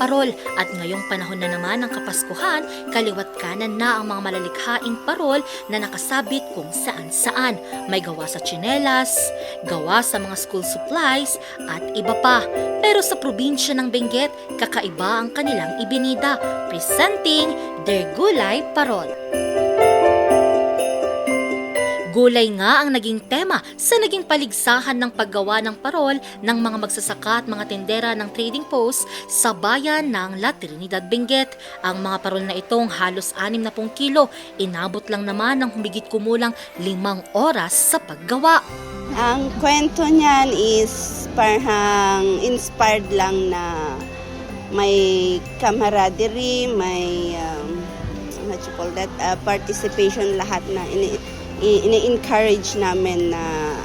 parol at ngayong panahon na naman ng Kapaskuhan, kaliwat kanan na ang mga malalikhaing parol na nakasabit kung saan-saan. May gawa sa tsinelas, gawa sa mga school supplies at iba pa. Pero sa probinsya ng Benguet, kakaiba ang kanilang ibinida, presenting their gulay parol. Gulay nga ang naging tema sa naging paligsahan ng paggawa ng parol ng mga magsasaka at mga tendera ng trading post sa bayan ng La Trinidad, Benguet. Ang mga parol na itong halos 60 kilo, inabot lang naman ng humigit kumulang 5 oras sa paggawa. Ang kwento niyan is parang inspired lang na may camaraderie, may what you call that, participation lahat na ini-encourage namin na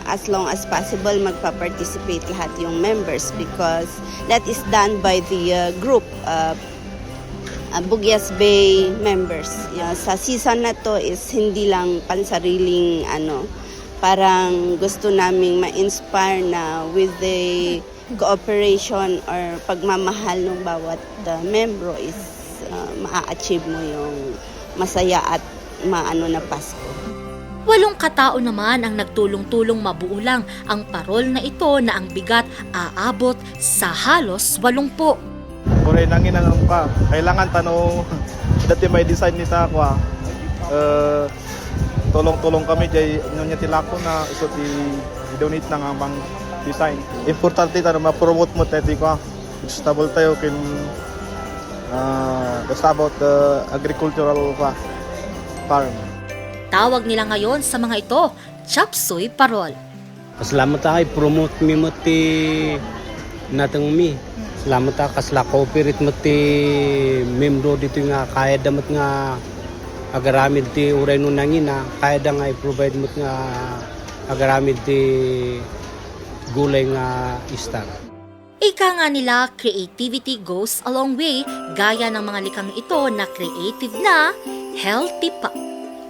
as long as possible magpa-participate lahat yung members because that is done by the group Bugyas Bay members. Sa season na to is hindi lang pansariling parang gusto naming ma-inspire na with the cooperation or pagmamahal ng bawat membro is ma-achieve mo yung masaya at maano na Pasko. 8 katao naman ang nagtulong-tulong mabuo lang ang parol na ito na ang bigat aabot sa halos 80. Kure nangin ang ka. Kailangan tanong dati may design ni ta kwa. Tulong-tulong kami jay nya tilako na iso i-donate nang ang design. Importante ta na ma-promote mo tati ko. Stable tayo kin basta about the agricultural farm. Tawag nila ngayon sa mga ito, chop suey parol. Salamat tayo, promote mi mo ti natang mi. Salamat tayo, kasla cooperate mo ti membro dito nga kaya damat nga agaramid ti uray no nangin na kaya da nga i-provide mo nga agaramid ti gulay nga istar. Ika nga nila, creativity goes a long way, gaya ng mga likhang ito na creative na, healthy pa.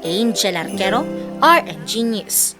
Angel Arquero, RNG News.